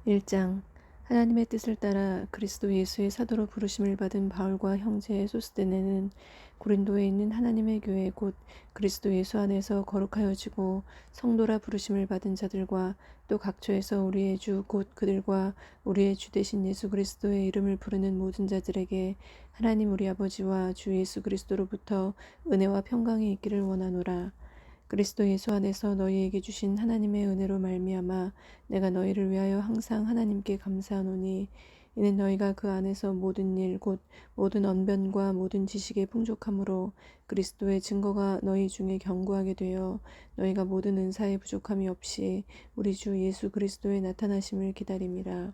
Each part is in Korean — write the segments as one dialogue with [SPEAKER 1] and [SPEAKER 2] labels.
[SPEAKER 1] 1장. 하나님의 뜻을 따라 그리스도 예수의 사도로 부르심을 받은 바울과 형제 소스데네는 고린도에 있는 하나님의 교회 곧 그리스도 예수 안에서 거룩하여지고 성도라 부르심을 받은 자들과 또 각처에서 우리의 주 곧 그들과 우리의 주 되신 예수 그리스도의 이름을 부르는 모든 자들에게 하나님 우리 아버지와 주 예수 그리스도로부터 은혜와 평강이 있기를 원하노라. 그리스도 예수 안에서 너희에게 주신 하나님의 은혜로 말미암아 내가 너희를 위하여 항상 하나님께 감사하노니 이는 너희가 그 안에서 모든 일 곧 모든 언변과 모든 지식의 풍족함으로 그리스도의 증거가 너희 중에 견고하게 되어 너희가 모든 은사에 부족함이 없이 우리 주 예수 그리스도의 나타나심을 기다림이라.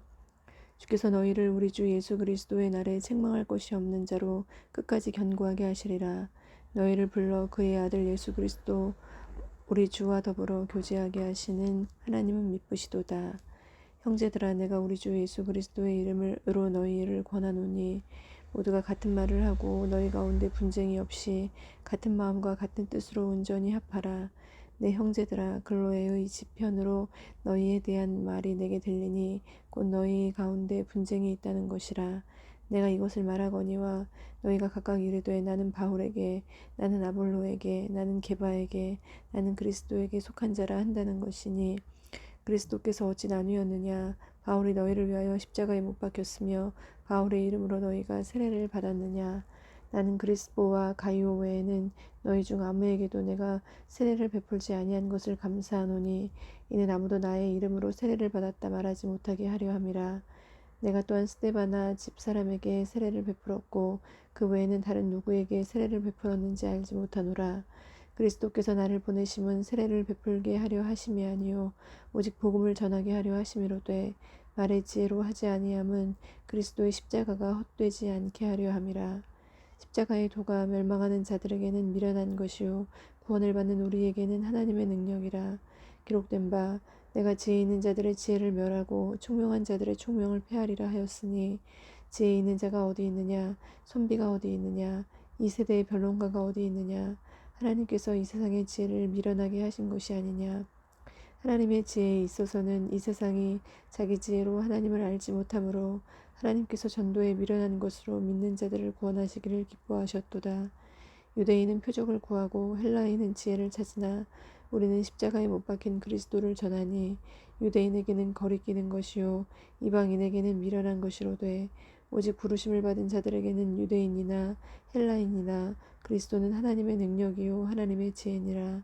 [SPEAKER 1] 주께서 너희를 우리 주 예수 그리스도의 날에 책망할 것이 없는 자로 끝까지 견고하게 하시리라. 너희를 불러 그의 아들 예수 그리스도 우리 주와 더불어 교제하게 하시는 하나님은 미쁘시도다. 형제들아, 내가 우리 주 예수 그리스도의 이름으로 너희를 권하노니 모두가 같은 말을 하고 너희 가운데 분쟁이 없이 같은 마음과 같은 뜻으로 온전히 합하라. 내 형제들아, 글로에의 지편으로 너희에 대한 말이 내게 들리니 곧 너희 가운데 분쟁이 있다는 것이라. 내가 이것을 말하거니와 너희가 각각 이르되 나는 바울에게, 나는 아볼로에게, 나는 게바에게, 나는 그리스도에게 속한 자라 한다는 것이니 그리스도께서 어찌 나뉘었느냐? 바울이 너희를 위하여 십자가에 못 박혔으며 바울의 이름으로 너희가 세례를 받았느냐? 나는 그리스보와 가이오 외에는 너희 중 아무에게도 내가 세례를 베풀지 아니한 것을 감사하노니 이는 아무도 나의 이름으로 세례를 받았다 말하지 못하게 하려 함이라. 내가 또한 스데바나 집사람에게 세례를 베풀었고 그 외에는 다른 누구에게 세례를 베풀었는지 알지 못하노라. 그리스도께서 나를 보내심은 세례를 베풀게 하려 하심이 아니요 오직 복음을 전하게 하려 하심이로되 말의 지혜로 하지 아니함은 그리스도의 십자가가 헛되지 않게 하려 함이라. 십자가의 도가 멸망하는 자들에게는 미련한 것이요 구원을 받는 우리에게는 하나님의 능력이라. 기록된 바 내가 지혜 있는 자들의 지혜를 멸하고 총명한 자들의 총명을 폐하리라 하였으니 지혜 있는 자가 어디 있느냐 선비가 어디 있느냐 이 세대의 변론가가 어디 있느냐. 하나님께서 이 세상의 지혜를 미련하게 하신 것이 아니냐. 하나님의 지혜에 있어서는 이 세상이 자기 지혜로 하나님을 알지 못하므로 하나님께서 전도에 미련한 것으로 믿는 자들을 구원하시기를 기뻐하셨도다. 유대인은 표적을 구하고 헬라인은 지혜를 찾으나 우리는 십자가에 못 박힌 그리스도를 전하니 유대인에게는 거리끼는 것이요 이방인에게는 미련한 것이로되 오직 부르심을 받은 자들에게는 유대인이나 헬라인이나 그리스도는 하나님의 능력이요 하나님의 지혜니라.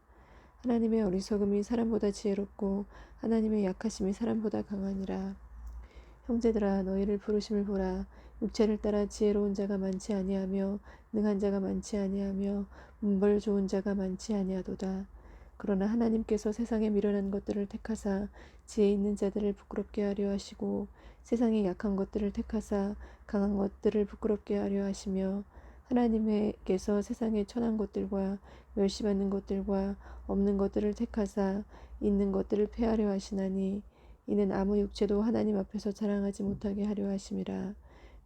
[SPEAKER 1] 하나님의 어리석음이 사람보다 지혜롭고 하나님의 약하심이 사람보다 강하니라. 형제들아, 너희를 부르심을 보라. 육체를 따라 지혜로운 자가 많지 아니하며 능한 자가 많지 아니하며 문벌 좋은 자가 많지 아니하도다. 그러나 하나님께서 세상에 미련한 것들을 택하사 지혜 있는 자들을 부끄럽게 하려 하시고 세상에 약한 것들을 택하사 강한 것들을 부끄럽게 하려 하시며 하나님께서 세상에 천한 것들과 멸시받는 것들과 없는 것들을 택하사 있는 것들을 폐하려 하시나니 이는 아무 육체도 하나님 앞에서 자랑하지 못하게 하려 하심이라.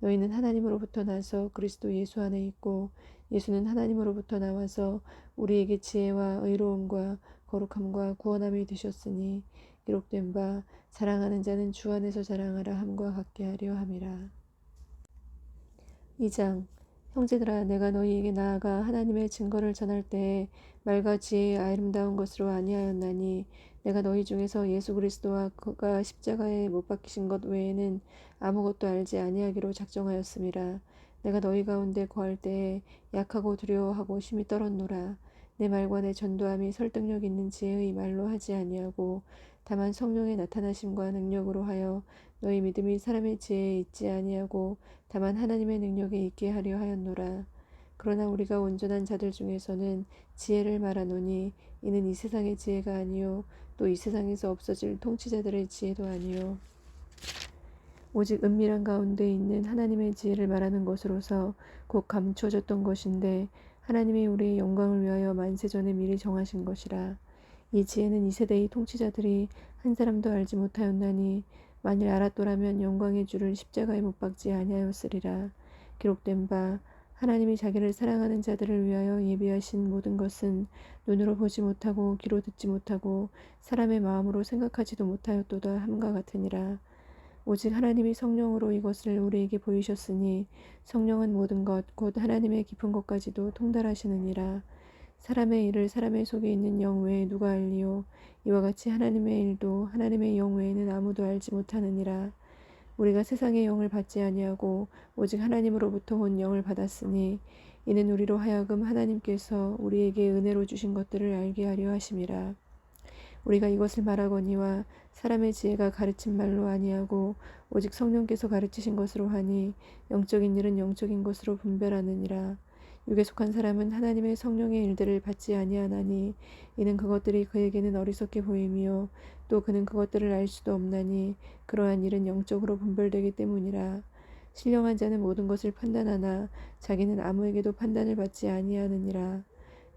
[SPEAKER 1] 너희는 하나님으로부터 나서 그리스도 예수 안에 있고 예수는 하나님으로부터 나와서 우리에게 지혜와 의로움과 거룩함과 구원함이 되셨으니 기록된 바 자랑하는 자는 주 안에서 자랑하라 함과 같게 하려 함이라. 2장. 형제들아, 내가 너희에게 나아가 하나님의 증거를 전할 때에 말과 지혜의 아름다운 것으로 아니하였나니 내가 너희 중에서 예수 그리스도와 그가 십자가에 못 박히신 것 외에는 아무것도 알지 아니하기로 작정하였음이라. 내가 너희 가운데 거할 때에 약하고 두려워하고 심히 떨었노라. 내 말과 내 전도함이 설득력 있는 지혜의 말로 하지 아니하고 다만 성령의 나타나심과 능력으로 하여 너희 믿음이 사람의 지혜에 있지 아니하고 다만 하나님의 능력에 있게 하려 하였노라. 그러나 우리가 온전한 자들 중에서는 지혜를 말하노니 이는 이 세상의 지혜가 아니요 또 이 세상에서 없어질 통치자들의 지혜도 아니요 오직 은밀한 가운데 있는 하나님의 지혜를 말하는 것으로서 곧 감추어졌던 것인데 하나님이 우리의 영광을 위하여 만세전에 미리 정하신 것이라. 이 지혜는 이 세대의 통치자들이 한 사람도 알지 못하였나니 만일 알았더라면 영광의 주를 십자가에 못 박지 아니하였으리라. 기록된 바 하나님이 자기를 사랑하는 자들을 위하여 예비하신 모든 것은 눈으로 보지 못하고 귀로 듣지 못하고 사람의 마음으로 생각하지도 못하였도다 함과 같으니라. 오직 하나님이 성령으로 이것을 우리에게 보이셨으니 성령은 모든 것 곧 하나님의 깊은 것까지도 통달하시느니라. 사람의 일을 사람의 속에 있는 영 외에 누가 알리요. 이와 같이 하나님의 일도 하나님의 영 외에는 아무도 알지 못하느니라. 우리가 세상의 영을 받지 아니하고 오직 하나님으로부터 온 영을 받았으니 이는 우리로 하여금 하나님께서 우리에게 은혜로 주신 것들을 알게 하려 하심이라. 우리가 이것을 말하거니와 사람의 지혜가 가르친 말로 아니하고 오직 성령께서 가르치신 것으로 하니 영적인 일은 영적인 것으로 분별하느니라. 육에 속한 사람은 하나님의 성령의 일들을 받지 아니하나니 이는 그것들이 그에게는 어리석게 보임이요 또 그는 그것들을 알 수도 없나니 그러한 일은 영적으로 분별되기 때문이라. 신령한 자는 모든 것을 판단하나 자기는 아무에게도 판단을 받지 아니하느니라.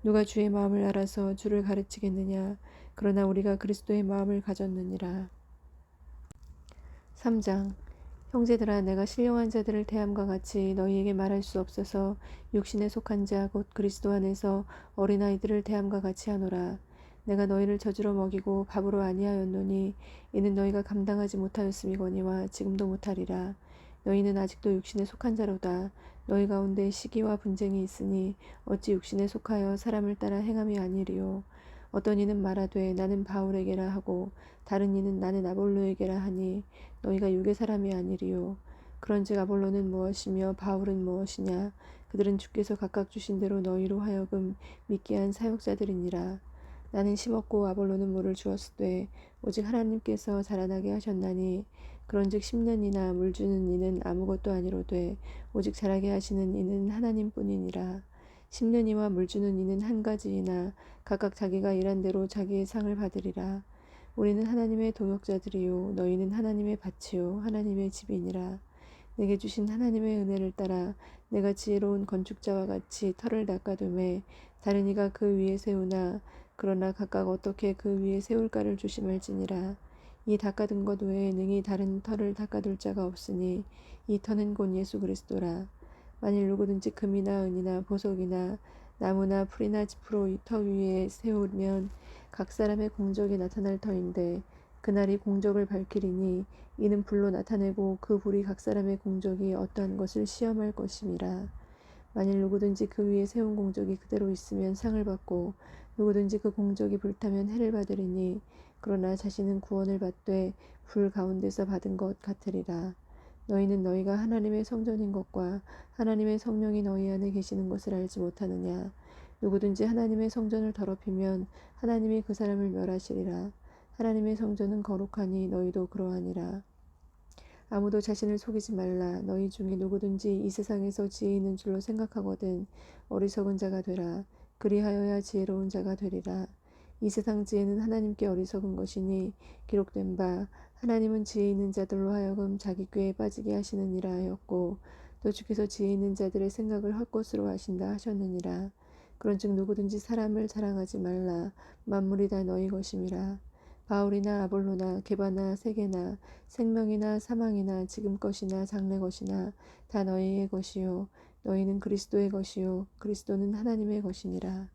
[SPEAKER 1] 누가 주의 마음을 알아서 주를 가르치겠느냐. 그러나 우리가 그리스도의 마음을 가졌느니라. 3장. 형제들아, 내가 신령한 자들을 대함과 같이 너희에게 말할 수 없어서 육신에 속한 자 곧 그리스도 안에서 어린아이들을 대함과 같이 하노라. 내가 너희를 젖으로 먹이고 밥으로 아니하였노니 이는 너희가 감당하지 못하였음이거니와 지금도 못하리라. 너희는 아직도 육신에 속한 자로다. 너희 가운데 시기와 분쟁이 있으니 어찌 육신에 속하여 사람을 따라 행함이 아니리요. 어떤 이는 말하되 나는 바울에게라 하고 다른 이는 나는 아볼로에게라 하니 너희가 육의 사람이 아니리요. 그런즉 아볼로는 무엇이며 바울은 무엇이냐. 그들은 주께서 각각 주신 대로 너희로 하여금 믿게 한 사역자들이니라. 나는 심었고 아볼로는 물을 주었으되 오직 하나님께서 자라나게 하셨나니 그런즉 심는 이나 물 주는 이는 아무것도 아니로되 오직 자라게 하시는 이는 하나님뿐이니라. 심는 이와 물 주는 이는 한 가지이나 각각 자기가 일한 대로 자기의 상을 받으리라. 우리는 하나님의 동역자들이요 너희는 하나님의 밭이요 하나님의 집이니라. 내게 주신 하나님의 은혜를 따라 내가 지혜로운 건축자와 같이 터를 닦아두매 다른 이가 그 위에 세우나 그러나 각각 어떻게 그 위에 세울까를 조심할지니라. 이 닦아둔 것 외에 능히 다른 터를 닦아둘 자가 없으니 이 터는 곧 예수 그리스도라. 만일 누구든지 금이나 은이나 보석이나 나무나 풀이나 짚으로 이 터 위에 세우면 각 사람의 공적이 나타날 터인데 그날이 공적을 밝히리니 이는 불로 나타내고 그 불이 각 사람의 공적이 어떠한 것을 시험할 것임이라. 만일 누구든지 그 위에 세운 공적이 그대로 있으면 상을 받고 누구든지 그 공적이 불타면 해를 받으리니 그러나 자신은 구원을 받되 불 가운데서 받은 것 같으리라. 너희는 너희가 하나님의 성전인 것과 하나님의 성령이 너희 안에 계시는 것을 알지 못하느냐. 누구든지 하나님의 성전을 더럽히면 하나님이 그 사람을 멸하시리라. 하나님의 성전은 거룩하니 너희도 그러하니라. 아무도 자신을 속이지 말라. 너희 중에 누구든지 이 세상에서 지혜 있는 줄로 생각하거든 어리석은 자가 되라. 그리하여야 지혜로운 자가 되리라. 이 세상 지혜는 하나님께 어리석은 것이니 기록된 바 하나님은 지혜 있는 자들로 하여금 자기 꾀에 빠지게 하시느니라 하였고 또 주께서 지혜 있는 자들의 생각을 헛것으로 하신다 하셨느니라. 그런즉 누구든지 사람을 자랑하지 말라. 만물이 다 너희 것임이라. 바울이나 아볼로나 게바나 세게나 생명이나 사망이나 지금 것이나 장래 것이나 다 너희의 것이요 너희는 그리스도의 것이요 그리스도는 하나님의 것이니라.